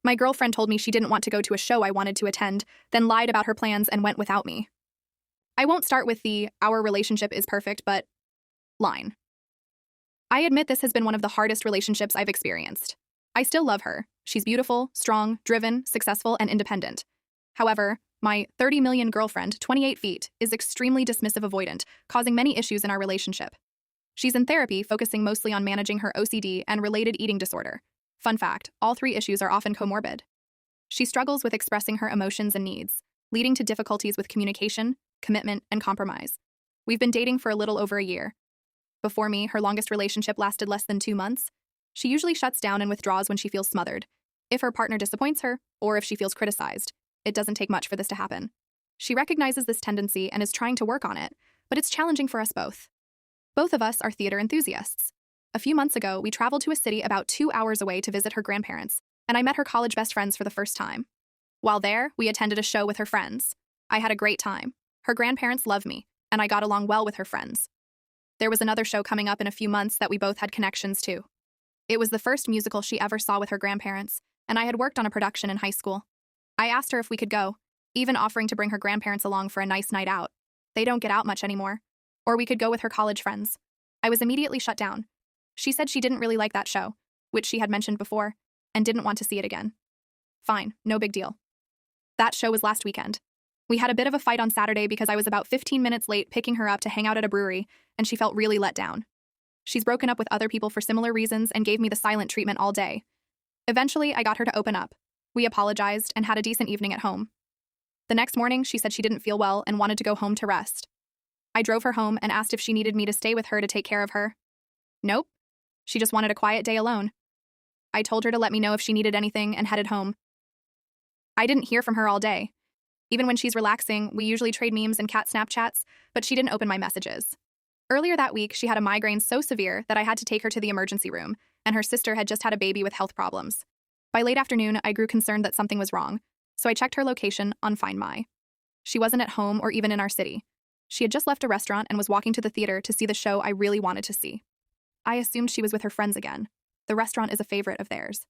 My girlfriend told me she didn't want to go to a show I wanted to attend, then lied about her plans and went without me. I won't start with the "our relationship is perfect, but" line. I admit this has been one of the hardest relationships I've experienced. I still love her. She's beautiful, strong, driven, successful, and independent. However, my 30 million girlfriend, 28 feet, is extremely dismissive avoidant, causing many issues in our relationship. She's in therapy, focusing mostly on managing her OCD and related eating disorder. Fun fact, all three issues are often comorbid. She struggles with expressing her emotions and needs, leading to difficulties with communication, commitment, and compromise. We've been dating for a little over a year. Before me, her longest relationship lasted less than 2 months. She usually shuts down and withdraws when she feels smothered. If her partner disappoints her, or if she feels criticized, it doesn't take much for this to happen. She recognizes this tendency and is trying to work on it, but it's challenging for us both. Both of us are theater enthusiasts. A few months ago, we traveled to a city about 2 hours away to visit her grandparents, and I met her college best friends for the first time. While there, we attended a show with her friends. I had a great time. Her grandparents love me, and I got along well with her friends. There was another show coming up in a few months that we both had connections to. It was the first musical she ever saw with her grandparents, and I had worked on a production in high school. I asked her if we could go, even offering to bring her grandparents along for a nice night out. They don't get out much anymore. Or we could go with her college friends. I was immediately shut down. She said she didn't really like that show, which she had mentioned before, and didn't want to see it again. Fine, no big deal. That show was last weekend. We had a bit of a fight on Saturday because I was about 15 minutes late picking her up to hang out at a brewery, and she felt really let down. She's broken up with other people for similar reasons and gave me the silent treatment all day. Eventually, I got her to open up. We apologized and had a decent evening at home. The next morning, she said she didn't feel well and wanted to go home to rest. I drove her home and asked if she needed me to stay with her to take care of her. Nope. She just wanted a quiet day alone. I told her to let me know if she needed anything and headed home. I didn't hear from her all day. Even when she's relaxing, we usually trade memes and cat Snapchats, but she didn't open my messages. Earlier that week, she had a migraine so severe that I had to take her to the emergency room, and her sister had just had a baby with health problems. By late afternoon, I grew concerned that something was wrong, so I checked her location on Find My. She wasn't at home or even in our city. She had just left a restaurant and was walking to the theater to see the show I really wanted to see. I assumed she was with her friends again. The restaurant is a favorite of theirs.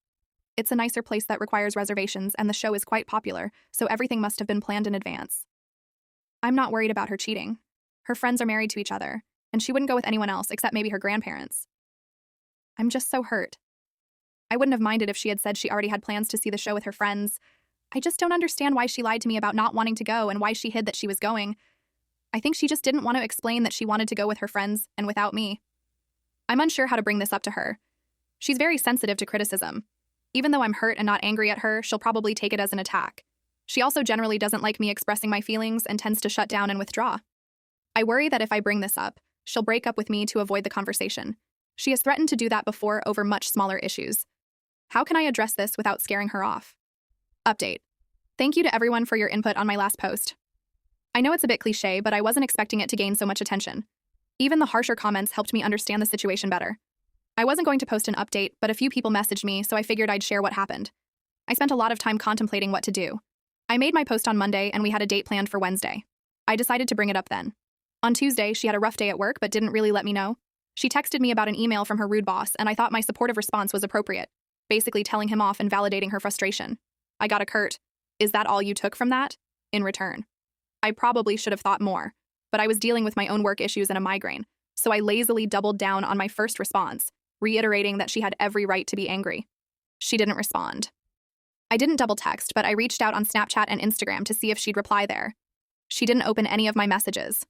It's a nicer place that requires reservations, and the show is quite popular, so everything must have been planned in advance. I'm not worried about her cheating. Her friends are married to each other, and she wouldn't go with anyone else except maybe her grandparents. I'm just so hurt. I wouldn't have minded if she had said she already had plans to see the show with her friends. I just don't understand why she lied to me about not wanting to go and why she hid that she was going. I think she just didn't want to explain that she wanted to go with her friends and without me. I'm unsure how to bring this up to her. She's very sensitive to criticism. Even though I'm hurt and not angry at her, she'll probably take it as an attack. She also generally doesn't like me expressing my feelings and tends to shut down and withdraw. I worry that if I bring this up, she'll break up with me to avoid the conversation. She has threatened to do that before over much smaller issues. How can I address this without scaring her off? Update. Thank you to everyone for your input on my last post. I know it's a bit cliche, but I wasn't expecting it to gain so much attention. Even the harsher comments helped me understand the situation better. I wasn't going to post an update, but a few people messaged me, so I figured I'd share what happened. I spent a lot of time contemplating what to do. I made my post on Monday, and we had a date planned for Wednesday. I decided to bring it up then. On Tuesday, she had a rough day at work, but didn't really let me know. She texted me about an email from her rude boss, and I thought my supportive response was appropriate, basically telling him off and validating her frustration. I got a curt, "Is that all you took from that?" in return. I probably should have thought more, but I was dealing with my own work issues and a migraine, so I lazily doubled down on my first response, reiterating that she had every right to be angry. She didn't respond. I didn't double text, but I reached out on Snapchat and Instagram to see if she'd reply there. She didn't open any of my messages.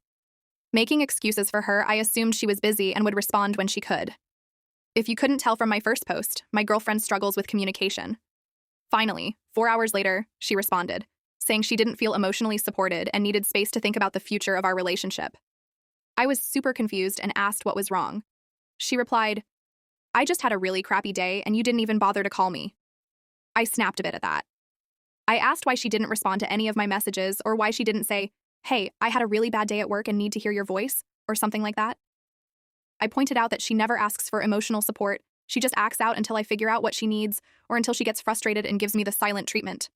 Making excuses for her, I assumed she was busy and would respond when she could. If you couldn't tell from my first post, my girlfriend struggles with communication. Finally, 4 hours later, she responded, saying she didn't feel emotionally supported and needed space to think about the future of our relationship. I was super confused and asked what was wrong. She replied, "I just had a really crappy day and you didn't even bother to call me." I snapped a bit at that. I asked why she didn't respond to any of my messages or why she didn't say, "Hey, I had a really bad day at work and need to hear your voice," or something like that. I pointed out that she never asks for emotional support. She just acts out until I figure out what she needs or until she gets frustrated and gives me the silent treatment.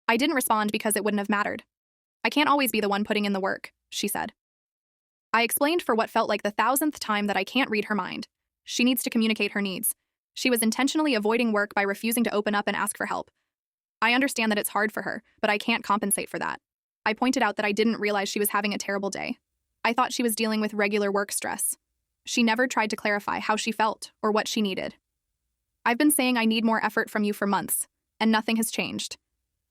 I didn't respond because it wouldn't have mattered. "I can't always be the one putting in the work," she said. I explained for what felt like the 1,000th time that I can't read her mind. She needs to communicate her needs. She was intentionally avoiding work by refusing to open up and ask for help. I understand that it's hard for her, but I can't compensate for that. I pointed out that I didn't realize she was having a terrible day. I thought she was dealing with regular work stress. She never tried to clarify how she felt or what she needed. I've been saying I need more effort from you for months, and nothing has changed.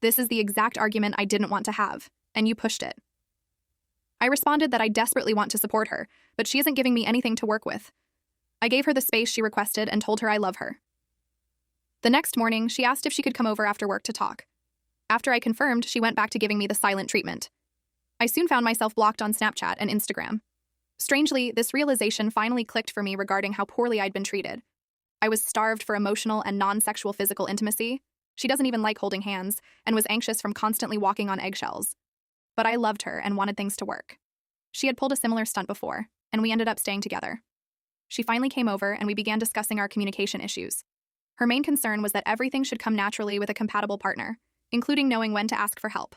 This is the exact argument I didn't want to have, and you pushed it. I responded that I desperately want to support her, but she isn't giving me anything to work with. I gave her the space she requested and told her I love her. The next morning, she asked if she could come over after work to talk. After I confirmed, she went back to giving me the silent treatment. I soon found myself blocked on Snapchat and Instagram. Strangely, this realization finally clicked for me regarding how poorly I'd been treated. I was starved for emotional and non-sexual physical intimacy. She doesn't even like holding hands and was anxious from constantly walking on eggshells. But I loved her and wanted things to work. She had pulled a similar stunt before, and we ended up staying together. She finally came over and we began discussing our communication issues. Her main concern was that everything should come naturally with a compatible partner, including knowing when to ask for help.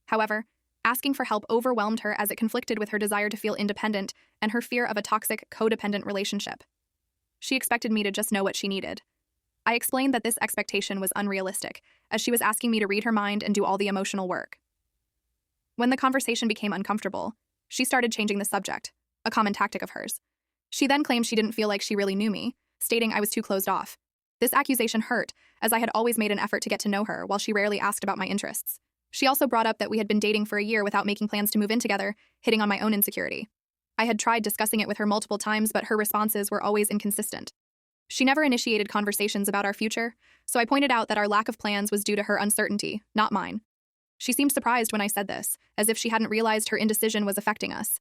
However, asking for help overwhelmed her as it conflicted with her desire to feel independent and her fear of a toxic, codependent relationship. She expected me to just know what she needed. I explained that this expectation was unrealistic, as she was asking me to read her mind and do all the emotional work. When the conversation became uncomfortable, she started changing the subject, a common tactic of hers. She then claimed she didn't feel like she really knew me, stating I was too closed off. This accusation hurt, as I had always made an effort to get to know her while she rarely asked about my interests. She also brought up that we had been dating for a year without making plans to move in together, hitting on my own insecurity. I had tried discussing it with her multiple times, but her responses were always inconsistent. She never initiated conversations about our future, so I pointed out that our lack of plans was due to her uncertainty, not mine. She seemed surprised when I said this, as if she hadn't realized her indecision was affecting us.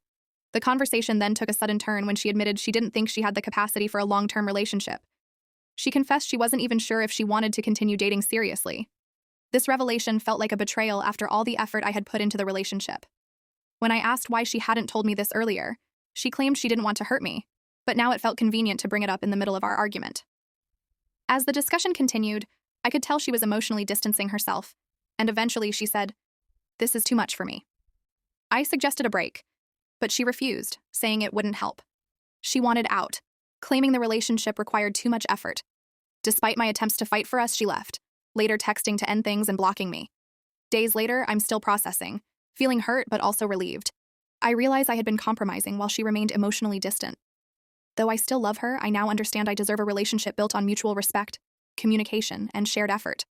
The conversation then took a sudden turn when she admitted she didn't think she had the capacity for a long-term relationship. She confessed she wasn't even sure if she wanted to continue dating seriously. This revelation felt like a betrayal after all the effort I had put into the relationship. When I asked why she hadn't told me this earlier, she claimed she didn't want to hurt me, but now it felt convenient to bring it up in the middle of our argument. As the discussion continued, I could tell she was emotionally distancing herself, and eventually she said, "This is too much for me." I suggested a break, but she refused, saying it wouldn't help. She wanted out, claiming the relationship required too much effort. Despite my attempts to fight for us, she left, later texting to end things and blocking me. Days later, I'm still processing, feeling hurt but also relieved. I realize I had been compromising while she remained emotionally distant. Though I still love her, I now understand I deserve a relationship built on mutual respect, communication, and shared effort.